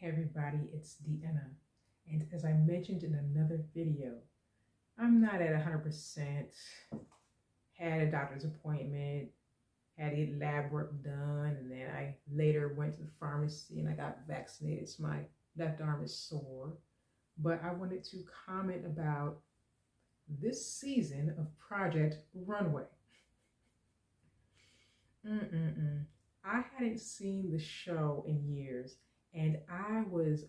Hey everybody, it's Deanna. And as I mentioned in another video, I'm not at 100%. Had a doctor's appointment, had to get lab work done, and then I later went to the pharmacy and I got vaccinated. So my left arm is sore. But I wanted to comment about this season of Project Runway. I hadn't seen the show in years. And I was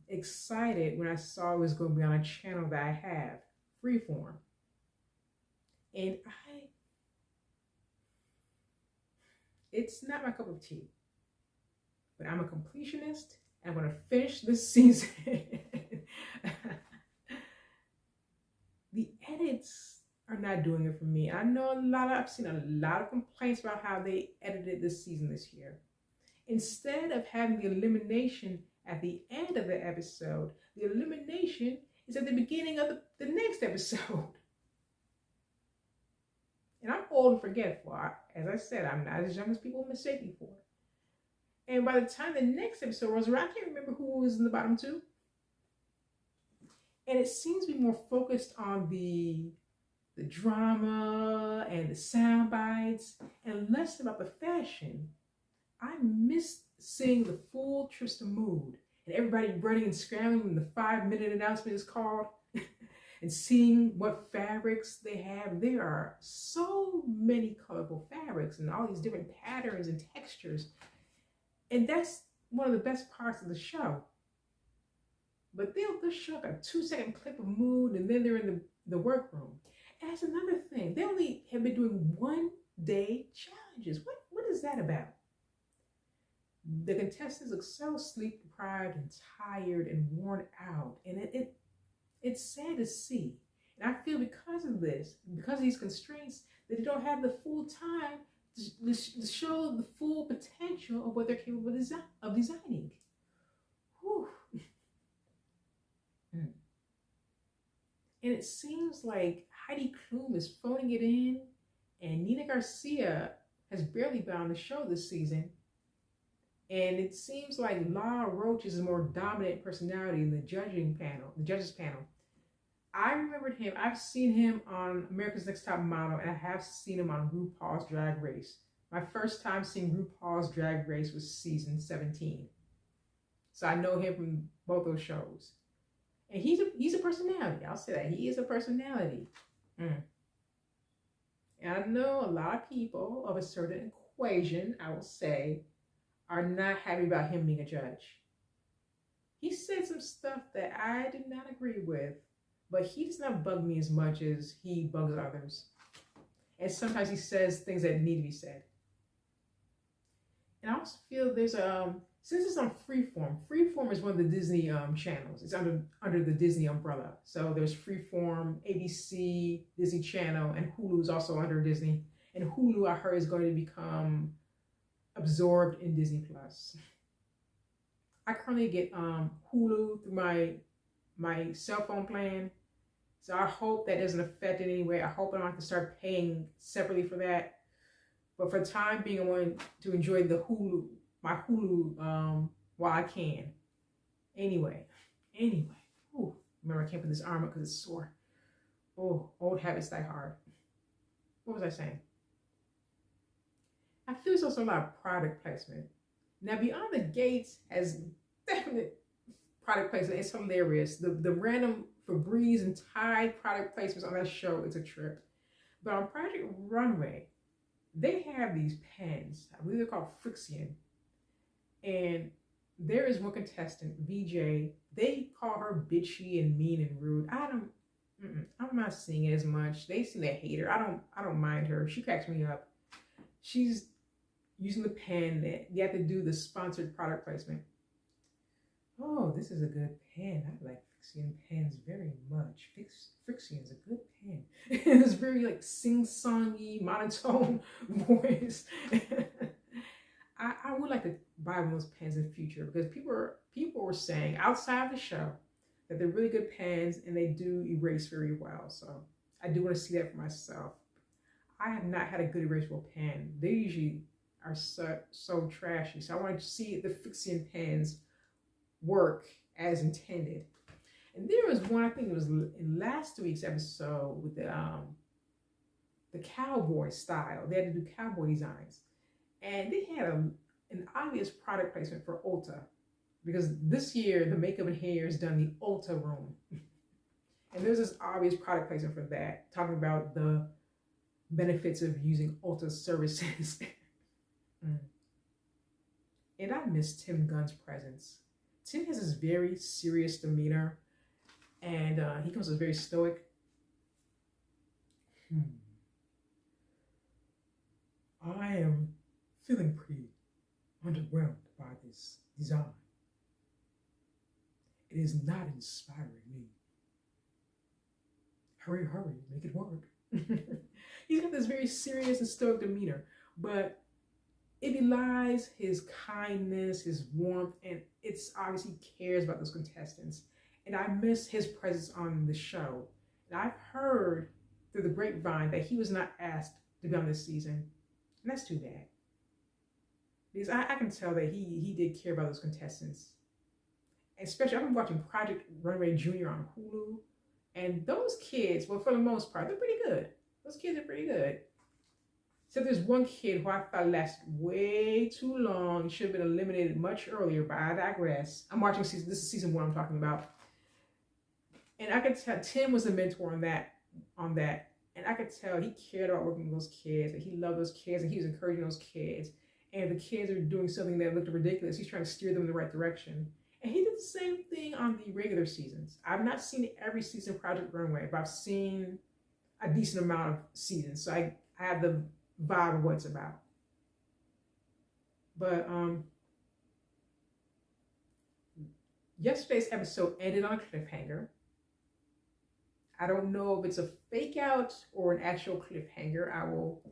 excited when I saw it was going to be on a channel that I have, Freeform. And it's not my cup of tea, but I'm a completionist and I'm going to finish this season. The edits are not doing it for me. I know I've seen a lot of complaints about how they edited this season this year. Instead of having the elimination at the end of the episode, the elimination is at the beginning of the next episode. And I'm old and forgetful. As I said, I'm not as young as people mistake me for. And by the time the next episode rolls around, I can't remember who was in the bottom two. And it seems to be more focused on the drama and the sound bites and less about the fashion. I miss seeing the full Trista mood and everybody running and scrambling when the 5-minute announcement is called and seeing what fabrics they have. There are so many colorful fabrics and all these different patterns and textures. And that's one of the best parts of the show. But they'll show a 2-second clip of mood and then they're in the workroom. And that's another thing. They only have been doing 1-day challenges. What is that about? The contestants look so sleep deprived and tired and worn out, and it's sad to see. And I feel because of this, because of these constraints, that they don't have the full time to show the full potential of what they're capable of designing. Whew. And it seems like Heidi Klum is phoning it in, and Nina Garcia has barely been on the show this season. And it seems like Law Roach is a more dominant personality in the judges panel. I remembered him. I've seen him on America's Next Top Model, and I have seen him on RuPaul's Drag Race. My first time seeing RuPaul's Drag Race was season 17. So I know him from both those shows. And he's a personality. I'll say that. He is a personality. And I know a lot of people of a certain equation, I will say, are not happy about him being a judge. He said some stuff that I did not agree with, but he does not bug me as much as he bugs others. And sometimes he says things that need to be said. And I also feel there's since it's on Freeform. Freeform is one of the Disney channels. It's under the Disney umbrella. So there's Freeform, ABC, Disney Channel, and Hulu is also under Disney. And Hulu, I heard, is going to become absorbed in Disney Plus. I currently get Hulu through my cell phone plan, so I hope that doesn't affect it in any way. I hope I don't have to start paying separately for that. But for the time being, I want to enjoy my Hulu while I can. Anyway. Ooh, remember, I can't put this arm up because it's sore. Oh, old habits die hard. What was I saying? I feel there's also a lot of product placement. Now, Beyond the Gates has definite product placement. It's hilarious. The random Febreze and Tide product placements on that show is a trip. But on Project Runway, they have these pens. I believe they're called Frixion. And there is one contestant, Veejay. They call her bitchy and mean and rude. I'm not seeing it as much. They seem to hate her. I don't mind her. She cracks me up. She's using the pen that you have to do the sponsored product placement. Oh, this is a good pen. I like Frixion pens very much. Frixion is a good pen. It's very like sing-songy, monotone voice. I would like to buy one of those pens in the future because people were saying outside of the show that they're really good pens and they do erase very well. So I do want to see that for myself. I have not had a good erasable pen. They usually are so trashy. So I want to see the Frixion pens work as intended. And there was one, I think it was in last week's episode with the cowboy style. They had to do cowboy designs. And they had an obvious product placement for Ulta. Because this year, the makeup and hair is done in the Ulta room. And there's this obvious product placement for that, talking about the benefits of using Ulta services. And I miss Tim Gunn's presence. Tim has this very serious demeanor, and he comes as very stoic. I am feeling pretty underwhelmed by this design. It is not inspiring me. Hurry, hurry, make it work. He's got this very serious and stoic demeanor, but it belies his kindness, his warmth, and it's obvious he cares about those contestants. And I miss his presence on the show. And I've heard through the grapevine that he was not asked to be on this season. And that's too bad. Because I can tell that he did care about those contestants. Especially, I've been watching Project Runway Jr. on Hulu. And those kids, well, for the most part, they're pretty good. Those kids are pretty good. So there's one kid who I thought lasted way too long. Should have been eliminated much earlier, but I digress. I'm watching this is season 1 I'm talking about. And I could tell Tim was a mentor on that. And I could tell he cared about working with those kids, and he loved those kids, and he was encouraging those kids. And the kids are doing something that looked ridiculous. He's trying to steer them in the right direction. And he did the same thing on the regular seasons. I've not seen every season of Project Runway, but I've seen a decent amount of seasons. So I have the vibe of what it's about. But yesterday's episode ended on a cliffhanger. I don't know if it's a fake out or an actual cliffhanger. I will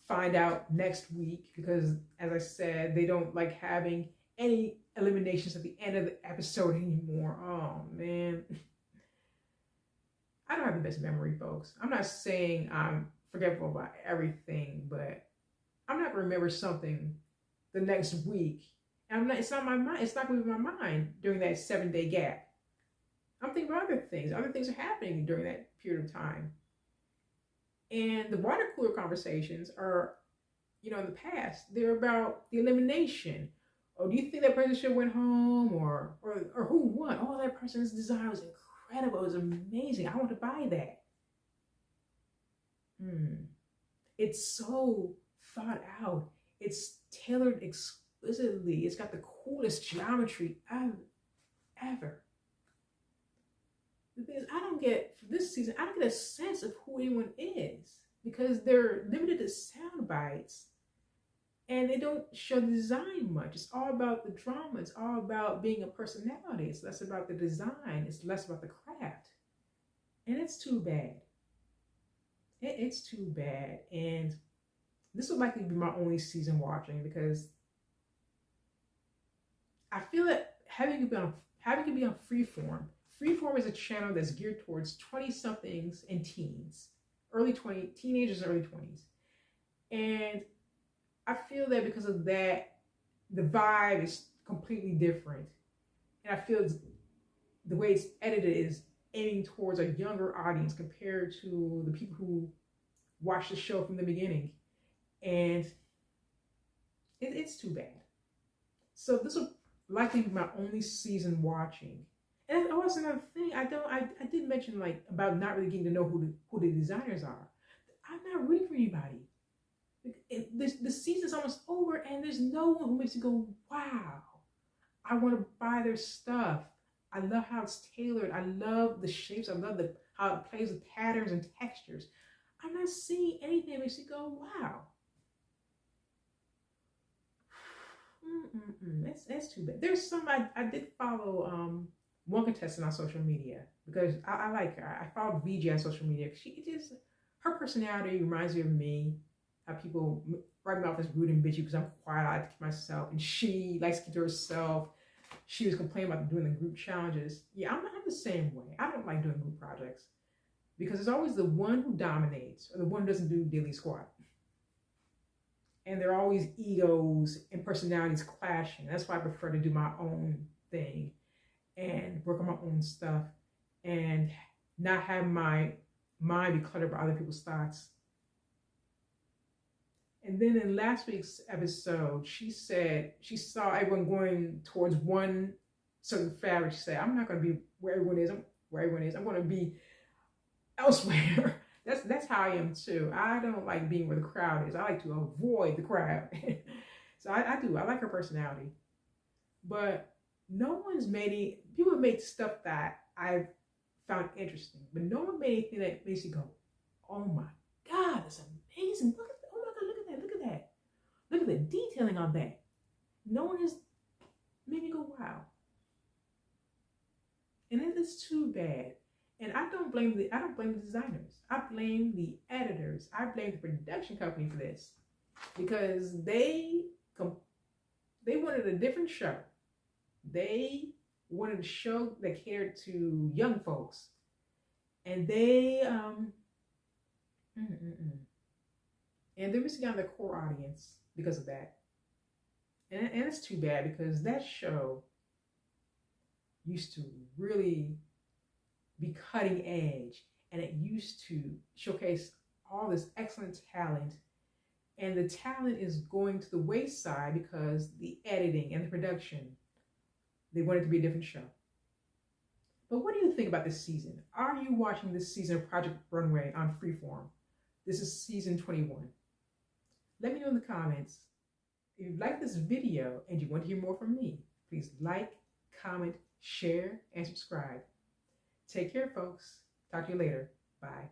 find out next week because, as I said, they don't like having any eliminations at the end of the episode anymore. Oh, man. I don't have the best memory, folks. I'm not saying I'm forgetful about everything, but I'm not going to remember something the next week. And it's not my mind. It's not going to be my mind during that 7-day gap. I'm thinking about other things. Other things are happening during that period of time. And the water cooler conversations are, in the past, they're about the elimination. Oh, do you think that person should have went home? Or who won? Oh, that person's design was incredible. It was amazing. I want to buy that. It's so thought out. It's tailored exquisitely. It's got the coolest geometry ever. The thing is, for this season, I don't get a sense of who anyone is because they're limited to sound bites and they don't show the design much. It's all about the drama. It's all about being a personality. It's less about the design. It's less about the craft. And it's too bad. It's too bad. And this will likely be my only season watching because I feel that having it be on Freeform. Freeform is a channel that's geared towards 20-somethings and teens, teenagers and early 20s. And I feel that because of that, the vibe is completely different. And I feel the way it's edited is aiming towards a younger audience compared to the people who watch the show from the beginning. And it's too bad. So this will likely be my only season watching. And that's also another thing. I did mention about not really getting to know who the designers are. I'm not rooting for anybody. The season's almost over, and there's no one who makes you go, wow, I want to buy their stuff. I love how it's tailored. I love the shapes. I love how it plays with patterns and textures. I'm not seeing anything that makes you go, wow. That's too bad. There's some, I did follow one contestant on social media because I like her. I followed Veejay on social media. Her personality reminds me of me. How people write me off as rude and bitchy because I'm quiet. I like to keep myself, and she likes to keep to herself. She was complaining about doing the group challenges. Yeah, I'm the same way. I don't like doing group projects because there's always the one who dominates or the one who doesn't do daily squat. And there are always egos and personalities clashing. That's why I prefer to do my own thing and work on my own stuff and not have my mind be cluttered by other people's thoughts. And then in last week's episode, she said she saw everyone going towards one certain fabric. She said, I'm not going to be where everyone is. I'm going to be elsewhere. That's how I am too. I don't like being where the crowd is. I like to avoid the crowd. So I do. I like her personality. But no one's made any, people have made stuff that I've found interesting, but no one made anything that makes you go, oh my God, that's amazing. Look at that. Oh my God, look at that. Look at that. Look at the detailing on that. No one has made me go, wow. And it is too bad. And I don't blame the designers. I blame the editors. I blame the production company for this, because they wanted a different show. They wanted a show that catered to young folks, and they and they're missing out on their core audience because of that. And it's too bad, because that show used to really be cutting edge, and it used to showcase all this excellent talent, and the talent is going to the wayside because the editing and the production, they want it to be a different show. But what do you think about this season? Are you watching this season of Project Runway on Freeform? This is season 21. Let me know in the comments. If you like this video and you want to hear more from me, please like, comment, share, and subscribe. Take care, folks. Talk to you later. Bye.